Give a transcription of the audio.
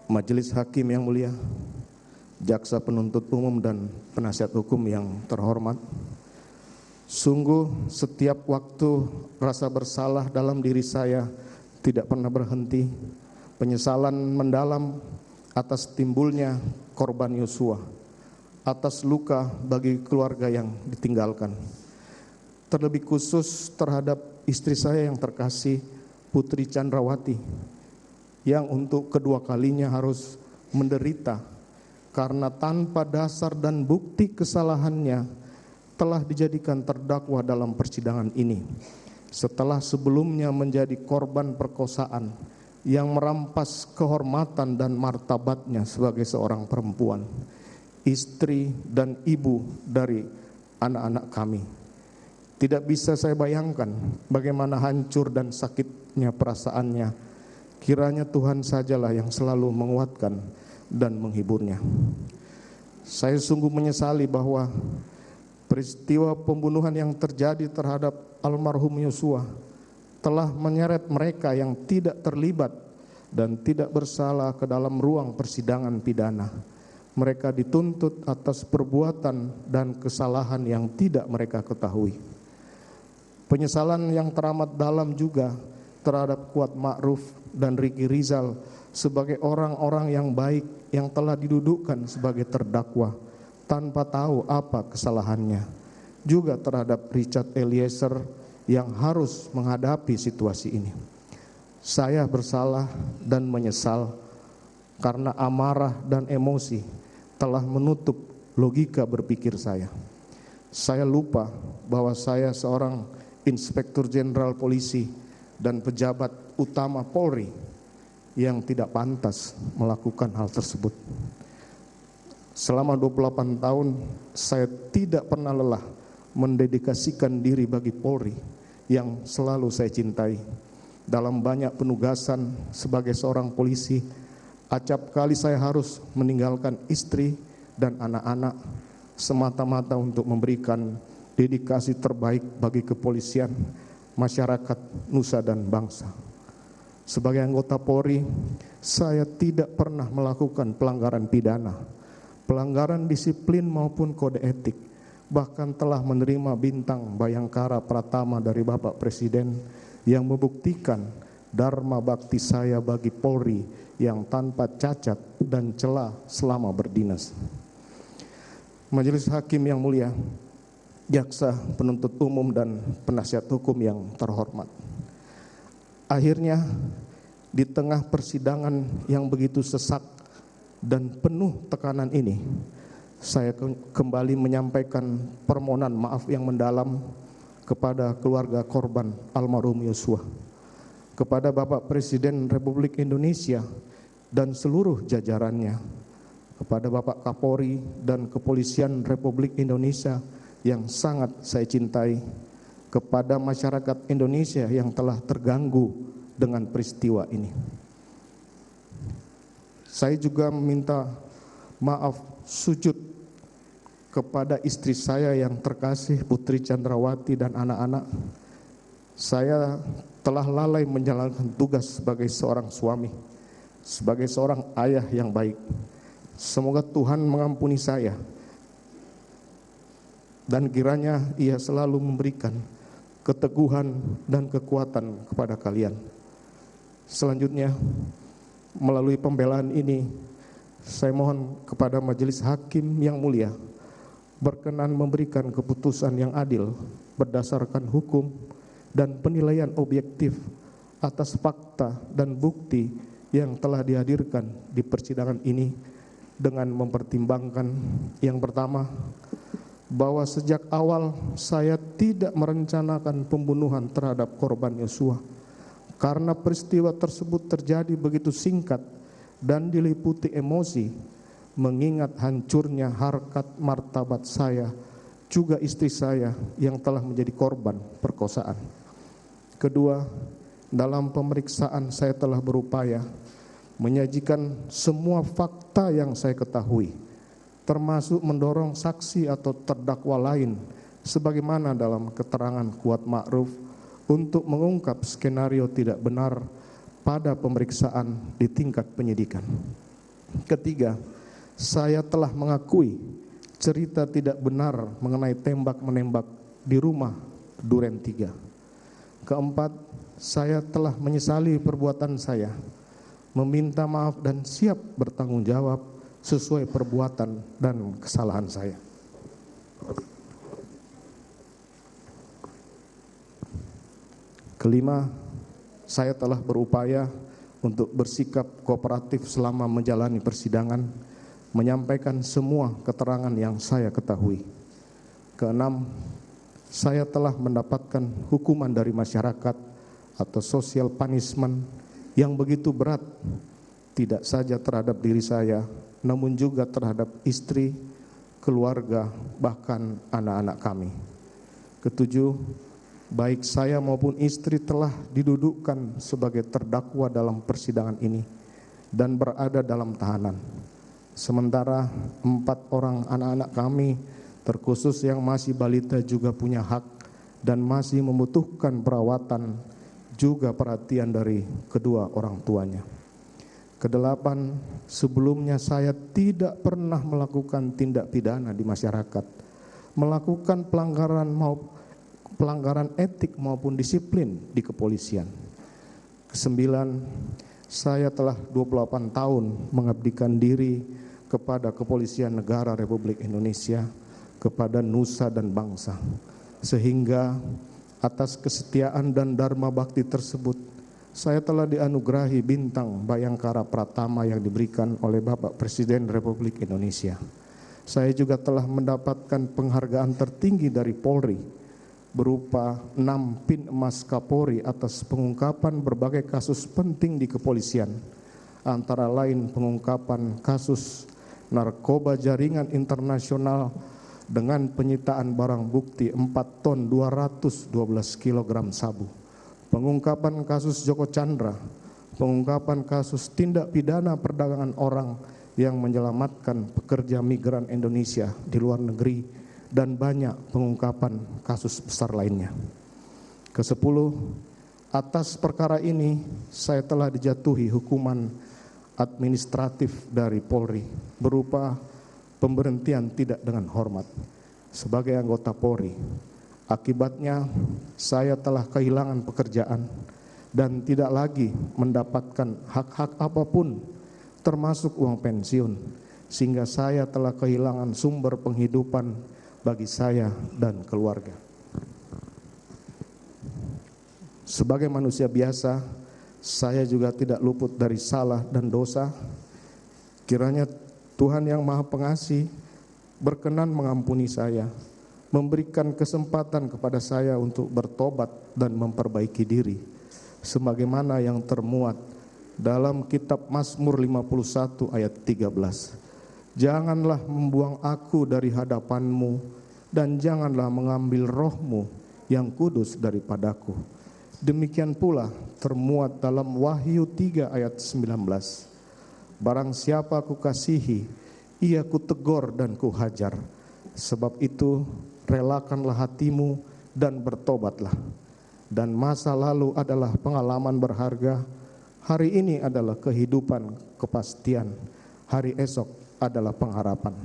Majelis Hakim yang mulia, Jaksa Penuntut Umum dan Penasihat Hukum yang terhormat, sungguh setiap waktu rasa bersalah dalam diri saya tidak pernah berhenti. Penyesalan mendalam atas timbulnya korban Yosua, atas luka bagi keluarga yang ditinggalkan. Terlebih khusus terhadap istri saya yang terkasih, Putri Chandrawati, yang untuk kedua kalinya harus menderita karena tanpa dasar dan bukti kesalahannya telah dijadikan terdakwa dalam persidangan ini, setelah sebelumnya menjadi korban perkosaan yang merampas kehormatan dan martabatnya sebagai seorang perempuan, istri dan ibu dari anak-anak kami. Tidak bisa saya bayangkan bagaimana hancur dan sakitnya perasaannya. Kiranya Tuhan sajalah yang selalu menguatkan dan menghiburnya. Saya sungguh menyesali bahwa peristiwa pembunuhan yang terjadi terhadap almarhum Yosua telah menyeret mereka yang tidak terlibat dan tidak bersalah ke dalam ruang persidangan pidana. Mereka dituntut atas perbuatan dan kesalahan yang tidak mereka ketahui. Penyesalan yang teramat dalam juga terhadap Kuat Ma'ruf dan Ricky Rizal sebagai orang-orang yang baik yang telah didudukkan sebagai terdakwa tanpa tahu apa kesalahannya. Juga terhadap Richard Eliezer yang harus menghadapi situasi ini. Saya bersalah dan menyesal karena amarah dan emosi telah menutup logika berpikir saya. Saya lupa bahwa saya seorang Inspektur Jenderal Polisi dan pejabat utama Polri yang tidak pantas melakukan hal tersebut. Selama 28 tahun saya tidak pernah lelah mendedikasikan diri bagi Polri yang selalu saya cintai. Dalam banyak penugasan sebagai seorang polisi, acap kali saya harus meninggalkan istri dan anak-anak semata-mata untuk memberikan dedikasi terbaik bagi kepolisian, masyarakat, nusa dan bangsa. Sebagai anggota Polri, saya tidak pernah melakukan pelanggaran pidana, pelanggaran disiplin maupun kode etik, bahkan telah menerima bintang Bayangkara Pratama dari Bapak Presiden yang membuktikan dharma bakti saya bagi Polri yang tanpa cacat dan celah selama berdinas. Majelis Hakim yang mulia, Jaksa Penuntut Umum dan Penasihat Hukum yang terhormat. Akhirnya di tengah persidangan yang begitu sesak dan penuh tekanan ini, saya kembali menyampaikan permohonan maaf yang mendalam kepada keluarga korban almarhum Yosua, kepada Bapak Presiden Republik Indonesia dan seluruh jajarannya, kepada Bapak Kapolri dan Kepolisian Republik Indonesia yang sangat saya cintai, kepada masyarakat Indonesia yang telah terganggu dengan peristiwa ini. Saya juga meminta maaf sujud kepada istri saya yang terkasih, Putri Chandrawati dan anak-anak. Saya telah lalai menjalankan tugas sebagai seorang suami, sebagai seorang ayah yang baik. Semoga Tuhan mengampuni saya dan kiranya Ia selalu memberikan keteguhan dan kekuatan kepada kalian. Selanjutnya, melalui pembelaan ini, saya mohon kepada Majelis Hakim yang mulia berkenan memberikan keputusan yang adil berdasarkan hukum dan penilaian objektif atas fakta dan bukti yang telah dihadirkan di persidangan ini dengan mempertimbangkan yang pertama, bahwa sejak awal saya tidak merencanakan pembunuhan terhadap korban Yosua karena peristiwa tersebut terjadi begitu singkat dan diliputi emosi, mengingat hancurnya harkat martabat saya, juga istri saya yang telah menjadi korban perkosaan. Kedua, dalam pemeriksaan saya telah berupaya menyajikan semua fakta yang saya ketahui, termasuk mendorong saksi atau terdakwa lain sebagaimana dalam keterangan Kuat Ma'ruf untuk mengungkap skenario tidak benar pada pemeriksaan di tingkat penyidikan. Ketiga, saya telah mengakui cerita tidak benar mengenai tembak-menembak di rumah Duren 3. Keempat, saya telah menyesali perbuatan saya, meminta maaf dan siap bertanggung jawab sesuai perbuatan dan kesalahan saya. Kelima, saya telah berupaya untuk bersikap kooperatif selama menjalani persidangan, menyampaikan semua keterangan yang saya ketahui. Keenam, saya telah mendapatkan hukuman dari masyarakat atau social punishment yang begitu berat, tidak saja terhadap diri saya, namun juga terhadap istri, keluarga, bahkan anak-anak kami. Ketujuh, baik saya maupun istri telah didudukkan sebagai terdakwa dalam persidangan ini dan berada dalam tahanan. Sementara 4 orang anak-anak kami, terkhusus yang masih balita, juga punya hak dan masih membutuhkan perawatan juga perhatian dari kedua orang tuanya. Kedelapan, sebelumnya saya tidak pernah melakukan tindak pidana di masyarakat, melakukan pelanggaran etik maupun disiplin di kepolisian. Kesembilan, saya telah 28 tahun mengabdikan diri kepada Kepolisian Negara Republik Indonesia, kepada nusa dan bangsa, sehingga atas kesetiaan dan dharma bakti tersebut, saya telah dianugerahi bintang Bayangkara Pratama yang diberikan oleh Bapak Presiden Republik Indonesia. Saya juga telah mendapatkan penghargaan tertinggi dari Polri, berupa 6 pin emas Kapolri atas pengungkapan berbagai kasus penting di kepolisian, antara lain pengungkapan kasus narkoba jaringan internasional dengan penyitaan barang bukti 4 ton 212 kg sabu, pengungkapan kasus Joko Chandra, pengungkapan kasus tindak pidana perdagangan orang yang menyelamatkan pekerja migran Indonesia di luar negeri, dan banyak pengungkapan kasus besar lainnya. Kesepuluh, atas perkara ini saya telah dijatuhi hukuman administratif dari Polri berupa pemberhentian tidak dengan hormat sebagai anggota Polri. Akibatnya saya telah kehilangan pekerjaan dan tidak lagi mendapatkan hak-hak apapun termasuk uang pensiun, sehingga saya telah kehilangan sumber penghidupan bagi saya dan keluarga. Sebagai manusia biasa, saya juga tidak luput dari salah dan dosa. Kiranya Tuhan yang Maha Pengasih berkenan mengampuni saya, memberikan kesempatan kepada saya untuk bertobat dan memperbaiki diri, sebagaimana yang termuat dalam kitab Mazmur 51 ayat 13. Janganlah membuang aku dari hadapan-Mu, dan janganlah mengambil roh-Mu yang kudus daripadaku. Demikian pula termuat dalam Wahyu 3 ayat 19. Barang siapa kukasihi, ia kutegur dan kuhajar. Sebab itu relakanlah hatimu dan bertobatlah. Dan masa lalu adalah pengalaman berharga, hari ini adalah kehidupan kepastian, hari esok adalah pengharapan.